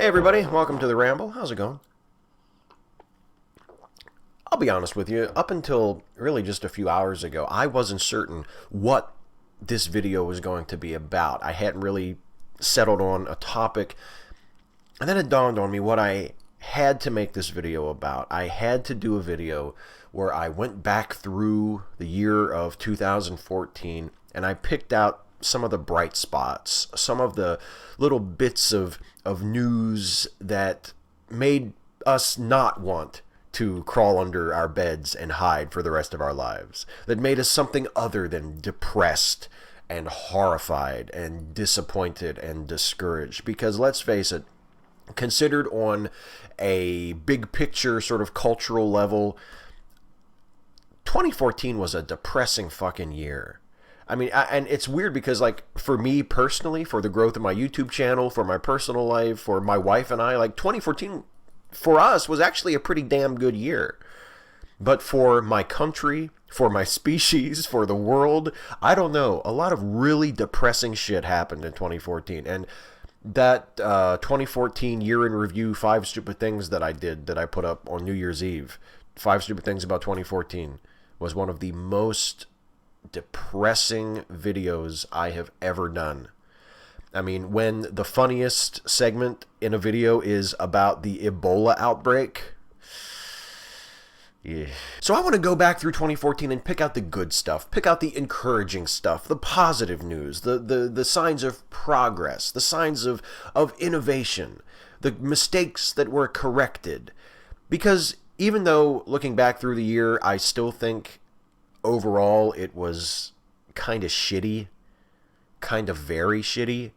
Hey everybody, welcome to the Ramble. How's it going? I'll be honest with you, up until really just a few hours ago, I wasn't certain what this video was going to be about. I hadn't really settled on a topic, and then it dawned on me what I had to make this video about. I had to do a video where I went back through the year of 2014 and I picked out some of the bright spots, some of the little bits of news that made us not want to crawl under our beds and hide for the rest of our lives, that made us something other than depressed and horrified and disappointed and discouraged. Because let's face it, considered on a big picture sort of cultural level, 2014 was a depressing fucking year. I mean, and it's weird because, like, for me personally, for the growth of my YouTube channel, for my personal life, for my wife and I, like, 2014 for us was actually a pretty damn good year. But for my country, for my species, for the world, I don't know. A lot of really depressing shit happened in 2014. And that 2014 year in review, 5 stupid things that I did that I put up on New Year's Eve, 5 stupid things about 2014, was one of the most depressing videos I have ever done. I mean, when the funniest segment in a video is about the Ebola outbreak, yeah. So I want to go back through 2014 and pick out the good stuff, pick out the encouraging stuff, the positive news, the signs of progress, the signs of innovation, the mistakes that were corrected. Because even though looking back through the year, I still think overall it was kind of shitty, kind of very shitty,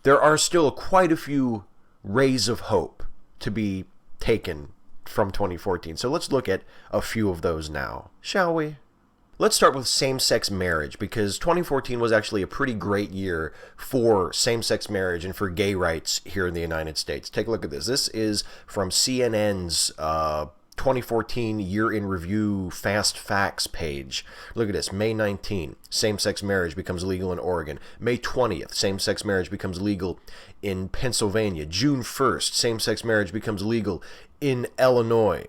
there are still quite a few rays of hope to be taken from 2014. So let's look at a few of those now, shall we? Let's start with same-sex marriage, because 2014 was actually a pretty great year for same-sex marriage and for gay rights here in the United States. Take a look at this. This is from CNN's 2014 year in review fast facts page. Look at this. May 19, same-sex marriage becomes legal in Oregon. May 20th, same-sex marriage becomes legal in Pennsylvania. June 1st, same-sex marriage becomes legal in Illinois.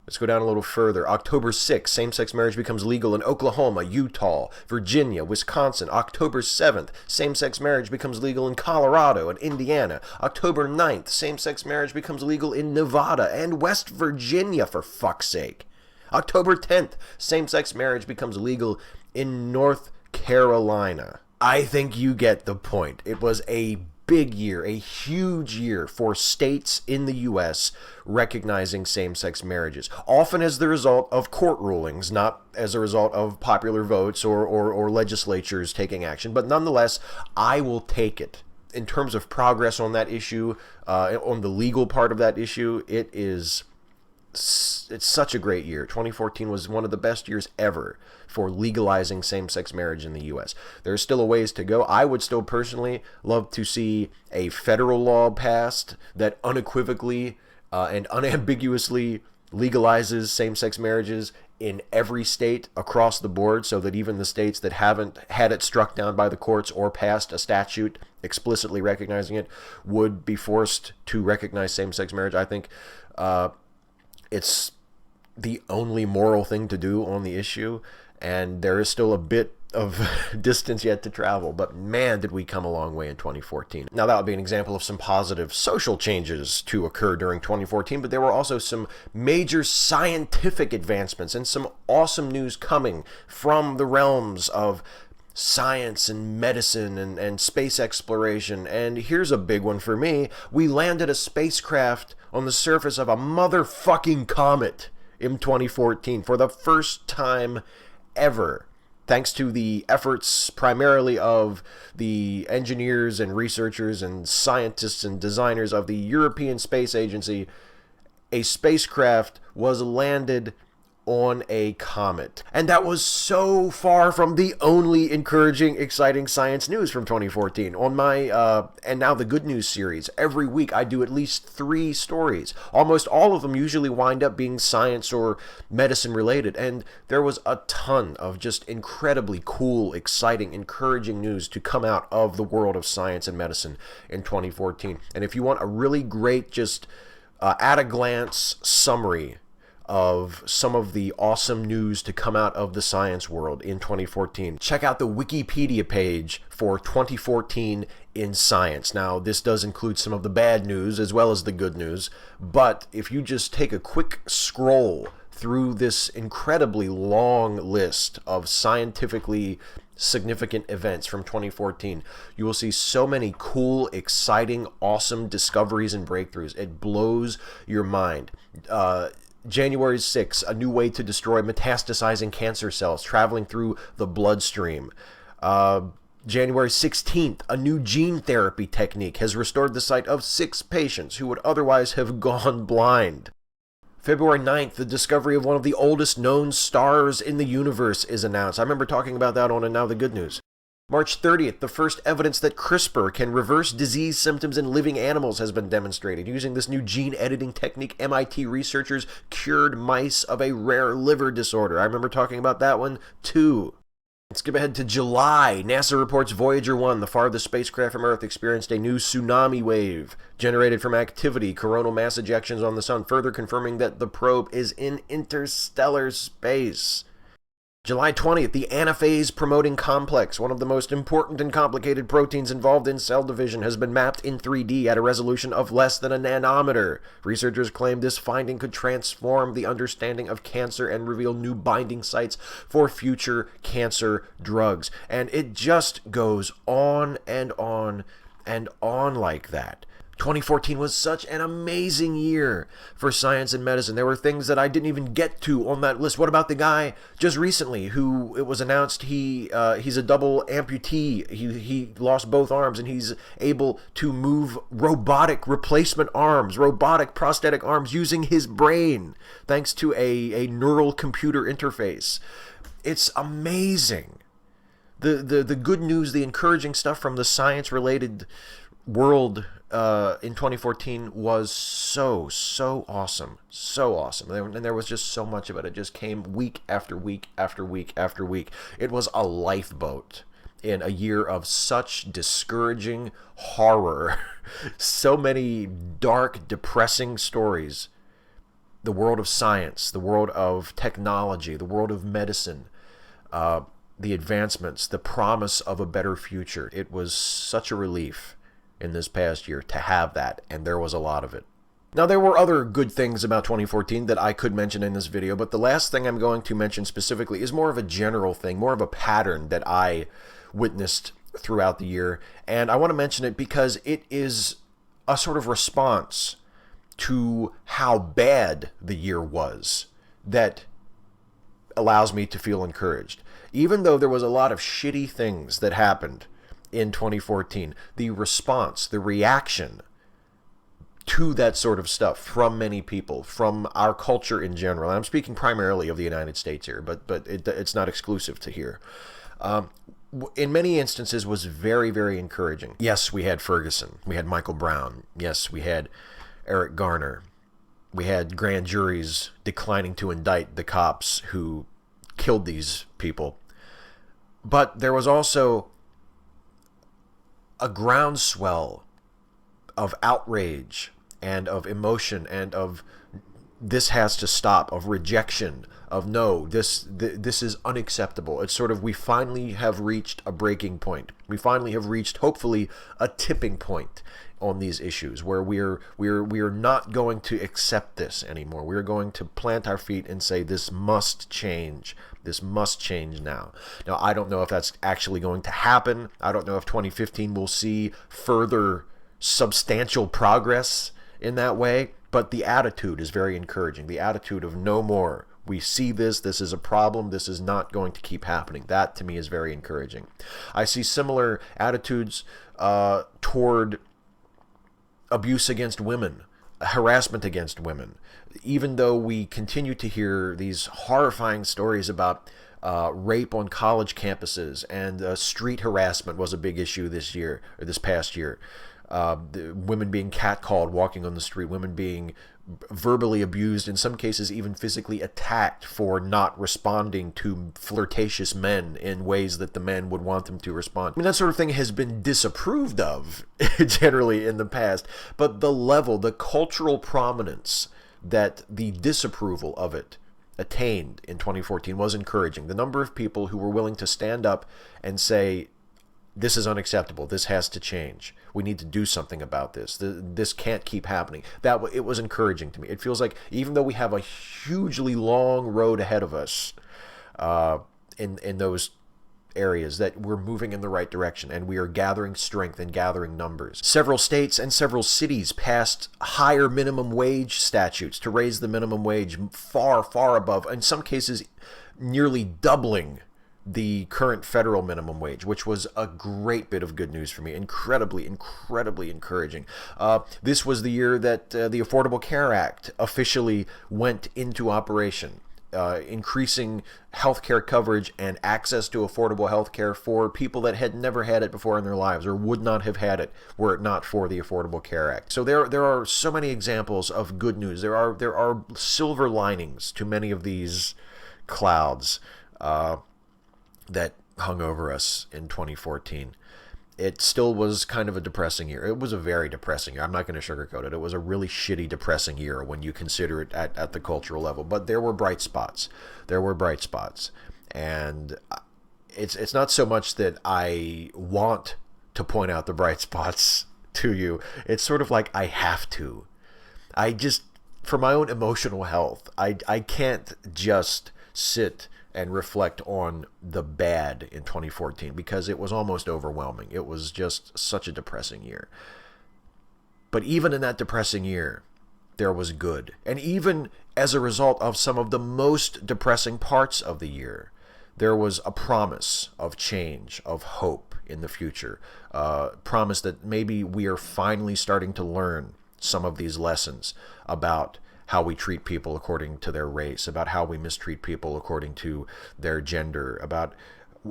Let's go down a little further. October 6th, same-sex marriage becomes legal in Oklahoma, Utah, Virginia, Wisconsin. October 7th, same-sex marriage becomes legal in Colorado and Indiana. October 9th, same-sex marriage becomes legal in Nevada and West Virginia, for fuck's sake. October 10th, same-sex marriage becomes legal in North Carolina. I think you get the point. It was a big year, a huge year for states in the U.S. recognizing same-sex marriages, often as the result of court rulings, not as a result of popular votes or legislatures taking action. But nonetheless, I will take it. In terms of progress on that issue, on the legal part of that issue, it's such a great year. 2014 was one of the best years ever for legalizing same-sex marriage in the U.S. There's still a ways to go. I would still personally love to see a federal law passed that unequivocally and unambiguously legalizes same-sex marriages in every state across the board, so that even the states that haven't had it struck down by the courts or passed a statute explicitly recognizing it would be forced to recognize same-sex marriage. I think it's the only moral thing to do on the issue, and there is still a bit of distance yet to travel, but man, did we come a long way in 2014. Now, that would be an example of some positive social changes to occur during 2014, but there were also some major scientific advancements and some awesome news coming from the realms of science and medicine and space exploration. And here's a big one for me. We landed a spacecraft on the surface of a motherfucking comet in 2014 for the first time ever, thanks to the efforts primarily of the engineers and researchers and scientists and designers of the European Space Agency. A spacecraft was landed on a comet. And that was so far from the only encouraging, exciting science news from 2014. On my And Now the Good News series, every week I do at least 3 stories. Almost all of them usually wind up being science or medicine related, and there was a ton of just incredibly cool, exciting, encouraging news to come out of the world of science and medicine in 2014. And if you want a really great, just at a glance summary of some of the awesome news to come out of the science world in 2014, check out the Wikipedia page for 2014 in science. Now, this does include some of the bad news as well as the good news, but if you just take a quick scroll through this incredibly long list of scientifically significant events from 2014, you will see so many cool, exciting, awesome discoveries and breakthroughs. It blows your mind. January 6th, a new way to destroy metastasizing cancer cells traveling through the bloodstream. January 16th, a new gene therapy technique has restored the sight of 6 patients who would otherwise have gone blind. February 9th, the discovery of one of the oldest known stars in the universe is announced. I remember talking about that on And Now the Good News. March 30th, the first evidence that CRISPR can reverse disease symptoms in living animals has been demonstrated. Using this new gene editing technique, MIT researchers cured mice of a rare liver disorder. I remember talking about that one too. Let's skip ahead to July. NASA reports Voyager 1, the farthest spacecraft from Earth, experienced a new tsunami wave generated from activity, coronal mass ejections on the sun, further confirming that the probe is in interstellar space. July 20th, the anaphase promoting complex, one of the most important and complicated proteins involved in cell division, has been mapped in 3D at a resolution of less than a nanometer. Researchers claim this finding could transform the understanding of cancer and reveal new binding sites for future cancer drugs. And it just goes on and on and on like that. 2014 was such an amazing year for science and medicine. There were things that I didn't even get to on that list. What about the guy just recently who it was announced he's a double amputee. He lost both arms and he's able to move robotic replacement arms, robotic prosthetic arms using his brain thanks to a neural computer interface. It's amazing. The good news, the encouraging stuff from the science related world in 2014 was so awesome, and there was just so much of it. It just came week after week after week after week. It was a lifeboat in a year of such discouraging horror, so many dark, depressing stories. The world of science, the world of technology, the world of medicine, the advancements, the promise of a better future. It was such a relief in this past year to have that, and there was a lot of it. Now, there were other good things about 2014 that I could mention in this video, but the last thing I'm going to mention specifically is more of a general thing, more of a pattern that I witnessed throughout the year, and I want to mention it because it is a sort of response to how bad the year was that allows me to feel encouraged. Even though there was a lot of shitty things that happened in 2014, the response, the reaction to that sort of stuff from many people, from our culture in general, and I'm speaking primarily of the United States here, but it's not exclusive to here, in many instances was very, very encouraging. Yes, we had Ferguson. We had Michael Brown. Yes, we had Eric Garner. We had grand juries declining to indict the cops who killed these people. But there was also a groundswell of outrage and of emotion and of this has to stop, of rejection, of no, this is unacceptable. It's sort of, we finally have reached a breaking point. We finally have reached, hopefully, a tipping point on these issues where we're not going to accept this anymore. We're going to plant our feet and say this must change. This must change now. Now, I don't know if that's actually going to happen. I don't know if 2015 will see further substantial progress in that way, but the attitude is very encouraging. The attitude of no more. We see this is a problem, this is not going to keep happening. That, to me, is very encouraging. I see similar attitudes toward abuse against women, harassment against women. Even though we continue to hear these horrifying stories about rape on college campuses, and street harassment was a big issue this past year. Women being catcalled walking on the street, women being verbally abused, in some cases even physically attacked for not responding to flirtatious men in ways that the men would want them to respond. I mean, that sort of thing has been disapproved of generally in the past, but the cultural prominence that the disapproval of it attained in 2014 was encouraging. The number of people who were willing to stand up and say, this is unacceptable. This has to change. We need to do something about this. This can't keep happening. It was encouraging to me. It feels like even though we have a hugely long road ahead of us in those areas, that we're moving in the right direction and we are gathering strength and gathering numbers. Several states and several cities passed higher minimum wage statutes to raise the minimum wage far, far above, in some cases nearly doubling the current federal minimum wage, which was a great bit of good news for me. Incredibly, incredibly encouraging. This was the year that the Affordable Care Act officially went into operation, increasing healthcare coverage and access to affordable healthcare for people that had never had it before in their lives or would not have had it were it not for the Affordable Care Act. So there are so many examples of good news. There are silver linings to many of these clouds that hung over us in 2014. It still was kind of a depressing year. It was a very depressing year. I'm not going to sugarcoat it. It was a really shitty, depressing year when you consider it at the cultural level. But there were bright spots. And it's not so much that I want to point out the bright spots to you. It's sort of like I have to. For my own emotional health, I can't just sit and reflect on the bad in 2014 because it was almost overwhelming. It was just such a depressing year. But even in that depressing year, there was good. And even as a result of some of the most depressing parts of the year, there was a promise of change, of hope in the future. Promise that maybe we are finally starting to learn some of these lessons about how we treat people according to their race, about how we mistreat people according to their gender, about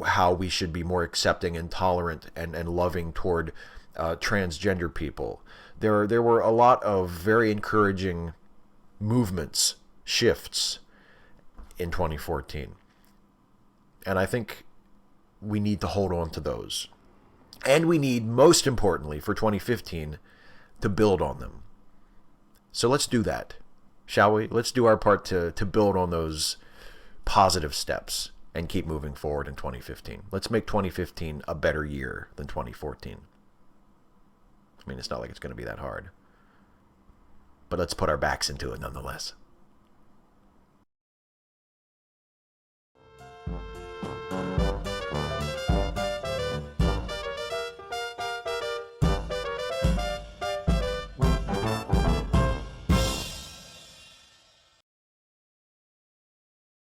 how we should be more accepting and tolerant and loving toward transgender people. There were a lot of very encouraging movements, shifts in 2014. And I think we need to hold on to those. And we need, most importantly, for 2015, to build on them. So let's do that. Shall we? Let's do our part to build on those positive steps and keep moving forward in 2015. Let's make 2015 a better year than 2014. I mean, it's not like it's going to be that hard. But let's put our backs into it nonetheless.